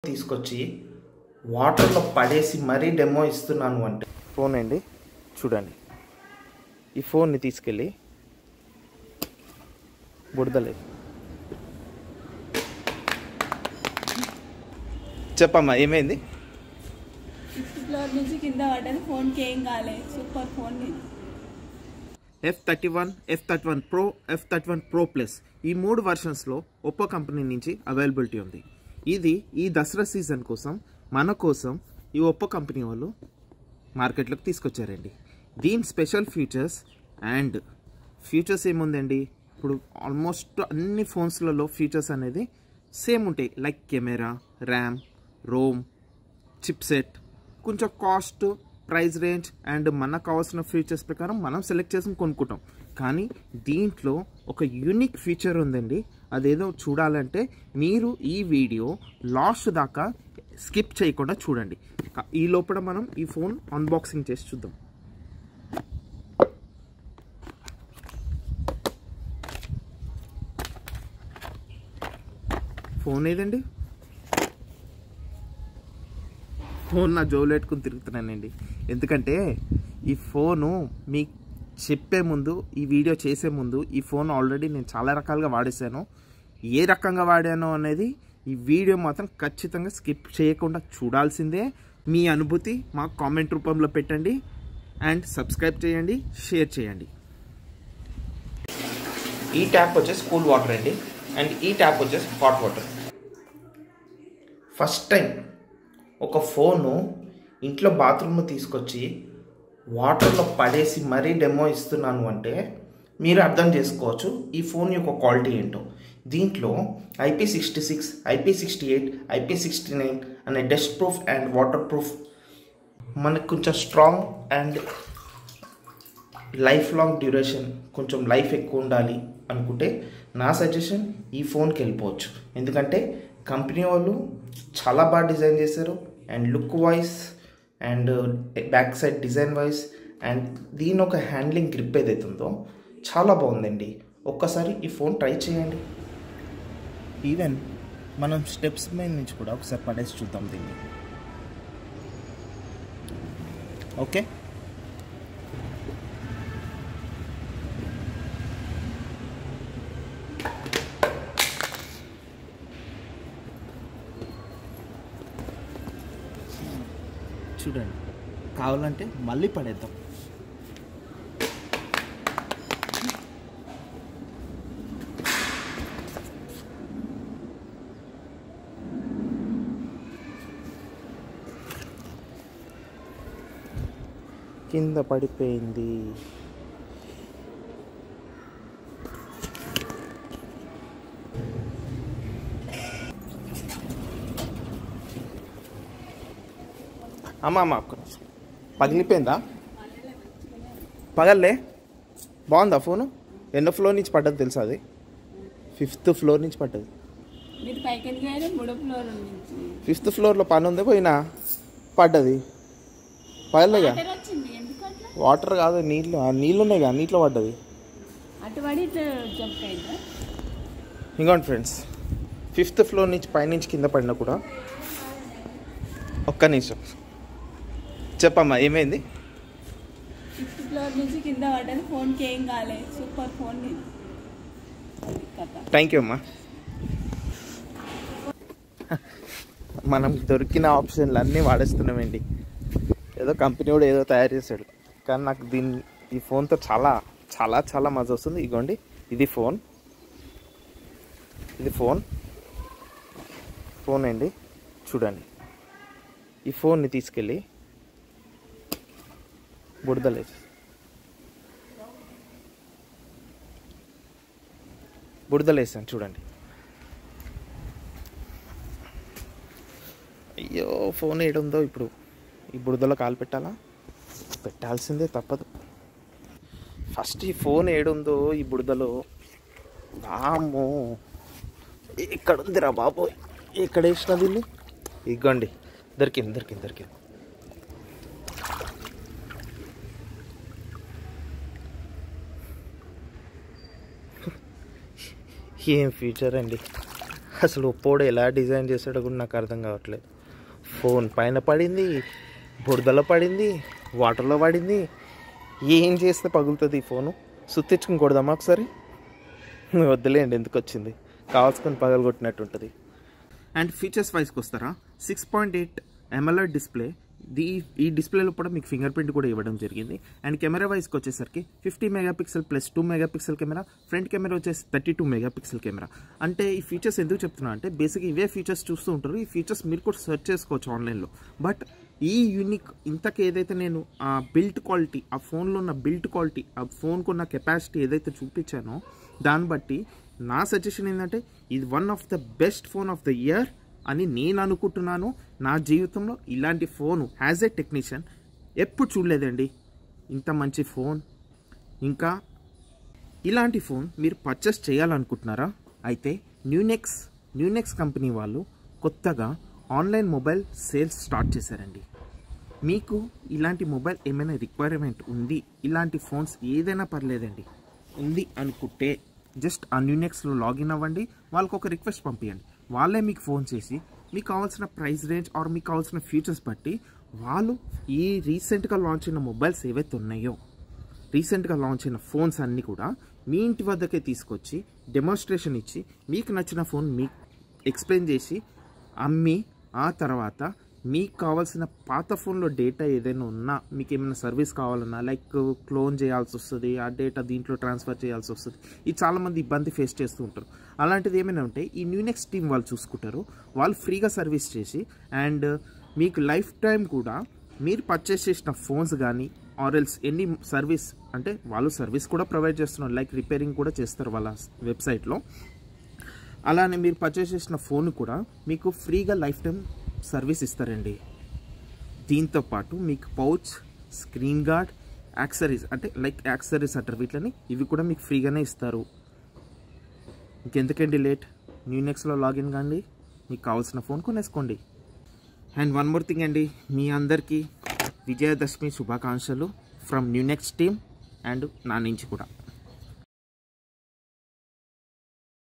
తీసుకొచ్చి వాటర్లో పడేసి మరీ డెమో ఇస్తున్నాను అంటే ఫోన్ అండి చూడండి. ఈ ఫోన్ని తీసుకెళ్ళి బుడదలేదు. చెప్పమ్మా ఏమైంది? ఫ్లోర్ నుంచి కింద పడ్డది. ఫోన్కి ఏం కాలేదు. Super phone. F31, F31 Pro, F31 Pro Plus ఈ 3 వర్షన్స్లో ఒప్పో కంపెనీ నుంచి అవైలబిలిటీ ఉంది. ఇది ఈ దసరా సీజన్ కోసం మన కోసం ఈ ఒప్పో కంపెనీ వాళ్ళు మార్కెట్లోకి తీసుకొచ్చారండి. దీని స్పెషల్ ఫీచర్స్ ఏముందండి, ఇప్పుడు ఆల్మోస్ట్ అన్ని ఫోన్స్లలో ఫీచర్స్ అనేది సేమ్ ఉంటాయి. Like camera, RAM, Rome, chipset, కొంచెం కాస్ట్, ప్రైస్ రేంజ్ అండ్ మనకు కావాల్సిన ఫీచర్స్ ప్రకారం మనం సెలెక్ట్ చేసి కొనుక్కుంటాం. కానీ దీంట్లో ఒక యూనిక్ ఫీచర్ ఉందండి. అదేదో చూడాలంటే మీరు ఈ వీడియో లాస్ట్ దాకా స్కిప్ చేయకుండా చూడండి. ఈ లోపల మనం ఈ ఫోన్ అన్బాక్సింగ్ చేసి చూద్దాం. ఫోన్ ఏదండి? ఫోన్ నా జోలు పెట్టుకుని తిరుగుతున్నానండి. ఎందుకంటే ఈ ఫోను మీకు చెప్పే ముందు, ఈ వీడియో చేసే ముందు ఈ ఫోన్ ఆల్రెడీ నేను చాలా రకాలుగా వాడేసాను. ఏ రకంగా వాడానో అనేది ఈ వీడియో మాత్రం ఖచ్చితంగా స్కిప్ చేయకుండా చూడాల్సిందే. మీ అనుభూతి మాకు కామెంట్ రూపంలో పెట్టండి అండ్ సబ్స్క్రైబ్ చేయండి, షేర్ చేయండి. ఈ ట్యాప్ వచ్చేసి కూల్ వాటర్ అండి అండ్ ఈ ట్యాప్ వచ్చేసి హాట్ వాటర్. ఫస్ట్ టైం ఒక ఫోను ఇంట్లో బాత్రూమ్ తీసుకొచ్చి వాటర్లో పడేసి మరీ డెమో ఇస్తున్నాను అంటే మీరు అర్థం చేసుకోవచ్చు ఈ ఫోన్ యొక్క క్వాలిటీ ఏంటో. దీంట్లో IP66, IP68, IP69 అనే dust proof and water proof, మనకు కొంచెం strong and life long duration, కొంచెం లైఫ్ ఎక్కువ ఉండాలి అనుకుంటే నా సజెషన్ ఈ ఫోన్కి వెళ్ళిపోవచ్చు. ఎందుకంటే కంపెనీ వాళ్ళు చాలా బాగా డిజైన్ చేశారు and look wise and back side design wise and దీని ఒక హ్యాండ్లింగ్ గ్రిప్ ఏదైతుందో చాలా బాగుందండి. ఒక్కసారి ఈ ఫోన్ ట్రై చేయండి. ఈవెన్ మనం స్టెప్స్ మీద నుంచి కూడా ఒకసారి పడేసి చూద్దాం దీన్ని. ఓకే, చూడండి. కావాలంటే మళ్ళీ పడేద్దాం. కింద పడిపోయింది. అమ్మా ఒక్క నిమిషం. పగిలిపోయిందా? పగల్లే. బాగుందా ఫోను? ఎన్నో ఫ్లోర్ నుంచి పడ్డది తెలుసా? అది 5th ఫ్లోర్ నుంచి పడ్డది. 5th ఫ్లోర్లో పని ఉంది, పోయినా పడ్డది. పగలేగా, వాటర్ కాదు నీళ్ళు ఉన్నాయి కదా, నీటిలో పడ్డది. ఇంకోండి ఫ్రెండ్స్, 5th ఫ్లోర్ నుంచి పైనుంచి కింద పడినా కూడా. ఒక్క నిమిషం చెప్పమ్మా ఏమైంది? 5th ఫ్లోర్ నుంచి కింద పడ్డది. ఫోన్కి ఏం కాలేదు. Super phone. థ్యాంక్ యూ అమ్మా. మనం దొరికిన ఆప్షన్లు అన్నీ వాడేస్తున్నామండి. ఏదో కంపెనీ కూడా ఏదో తయారు చేశాడు, కానీ నాకు ఈ ఫోన్తో చాలా చాలా చాలా మజా వస్తుంది. ఇగోండి, ఇది ఫోన్ అండి చూడండి. ఈ ఫోన్ని తీసుకెళ్ళి బుడదలేసాను చూడండి. అయ్యో, ఫోన్ ఏడుందో ఇప్పుడు. ఈ బురదలో కాలు పెట్టాల్సిందే, తప్పదు. ఫస్ట్ ఈ ఫోన్ ఏడుందో ఈ బురదలో. వామ్మో, ఇక్కడ ఉందిరా బాబోయ్. ఎక్కడ వేసిన దీన్ని? ఇగోండి, దొరికింది. ఏం ఫీచర్ అండి. అసలు ఒప్పోడు ఎలా డిజైన్ చేసాడో కూడా నాకు అర్థం కావట్లేదు. ఫోన్ పైన పడింది, బురదలో పడింది, వాటర్లో పడింది. ఏం చేస్తే పగులుతుంది ఈ ఫోను? సుత్తించుకుని కొడదామా ఒకసారి? వద్దులేండి, ఎందుకు వచ్చింది, కావాల్సుకొని పగలు కొట్టినట్టు ఉంటుంది. అండ్ ఫీచర్స్ వైజ్కి వస్తారా, 6.8 AMOLED డిస్ప్లే. ఈ డిస్ప్లేలో కూడా మీకు ఫింగర్ ప్రింట్ కూడా ఇవ్వడం జరిగింది. అండ్ కెమెరా వైజ్కి వచ్చేసరికి 50 megapixel plus 2 megapixel camera, front camera వచ్చేసి 32 మెగాపిక్సెల్ కెమెరా. అంటే ఈ ఫీచర్స్ ఎందుకు చెప్తున్నా అంటే బేసిక్గా ఇవే ఫీచర్స్ చూస్తూ ఉంటారు. ఈ ఫీచర్స్ మీరు కూడా సెర్చ్ చేసుకోవచ్చు ఆన్లైన్లో. బట్ ఈ యూనిక్ ఇంతకు ఏదైతే నేను ఆ బిల్ట్ క్వాలిటీ, ఆ ఫోన్లో ఉన్న బిల్ట్ క్వాలిటీ, ఆ ఫోన్కు ఉన్న కెపాసిటీ ఏదైతే చూపించానో దాన్ని బట్టి నా సజెషన్ ఏంటంటే ఇది one of the best phone off the year అని నేను అనుకుంటున్నాను. నా జీవితంలో ఇలాంటి ఫోను యాజ్ ఏ టెక్నీషియన్ ఎప్పుడు చూడలేదండి, ఇంత మంచి ఫోన్. ఇంకా ఇలాంటి ఫోన్ మీరు పర్చేస్ చేయాలనుకుంటున్నారా? అయితే న్యూనెక్స్ కంపెనీ వాళ్ళు కొత్తగా ఆన్లైన్ మొబైల్ సేల్స్ స్టార్ట్ చేశారండి. మీకు ఇలాంటి మొబైల్ ఏమైనా రిక్వైర్మెంట్ ఉంది, ఇలాంటి ఫోన్స్ ఏదైనా పర్లేదండి, ఉంది అనుకుంటే జస్ట్ ఆ న్యూనెక్స్లో లాగిన్ అవ్వండి, వాళ్ళకు ఒక రిక్వెస్ట్ పంపించండి. వాళ్ళే మీకు ఫోన్ చేసి మీకు కావాల్సిన ప్రైస్ రేంజ్ ఆర్ మీకు కావాల్సిన ఫీచర్స్ బట్టి వాళ్ళు ఈ రీసెంట్గా లాంచ్ అయిన మొబైల్స్ ఏవైతే ఉన్నాయో, రీసెంట్గా లాంచ్ అయిన ఫోన్స్ అన్నీ కూడా మీ ఇంటి వద్దకే తీసుకొచ్చి డెమోన్స్ట్రేషన్ ఇచ్చి మీకు నచ్చిన ఫోన్ మీకు ఎక్స్ప్లెయిన్ చేసి అమ్మి ఆ తర్వాత మీకు కావాల్సిన పాత ఫోన్లో డేటా ఏదైనా ఉన్నా, మీకు ఏమైనా సర్వీస్ కావాలన్నా లైక్ క్లోన్ చేయాల్సి వస్తుంది, ఆ డేటా దీంట్లో ట్రాన్స్ఫర్ చేయాల్సి వస్తుంది. ఇది చాలామంది ఇబ్బంది ఫేస్ చేస్తూ ఉంటారు. అలాంటిది ఏమైనా ఉంటే ఈ న్యూనెక్స్ టీమ్ వాళ్ళు చూసుకుంటారు. వాళ్ళు ఫ్రీగా సర్వీస్ చేసి అండ్ మీకు లైఫ్ టైం కూడా మీరు పర్చేస్ చేసిన ఫోన్స్ కానీ ఆర్ఎల్స్ ఎన్ని సర్వీస్ అంటే వాళ్ళు సర్వీస్ కూడా ప్రొవైడ్ చేస్తున్నారు, లైక్ రిపేరింగ్ కూడా చేస్తారు వాళ్ళ వెబ్సైట్లో. అలానే మీరు పర్చేస్ చేసిన ఫోన్ కూడా మీకు ఫ్రీగా లైఫ్ టైం సర్వీస్ ఇస్తారండి. దీంతో పాటు మీకు పౌచ్, స్క్రీన్ గార్డ్, యాక్సరీస్ అంటే లైక్ యాక్సరీస్ అంటారు వీటిని, ఇవి కూడా మీకు ఫ్రీగానే ఇస్తారు. ఇంకెందుకండి లేట్, న్యూనెక్స్లో లాగిన్ కాండి, మీకు కావాల్సిన ఫోన్ కొనేసుకోండి. అండ్ వన్ మోర్ థింగ్ అండి, మీ అందరికీ విజయదశమి శుభాకాంక్షలు ఫ్రమ్ న్యూనెక్స్ టీమ్ అండ్ నా నుంచి కూడా.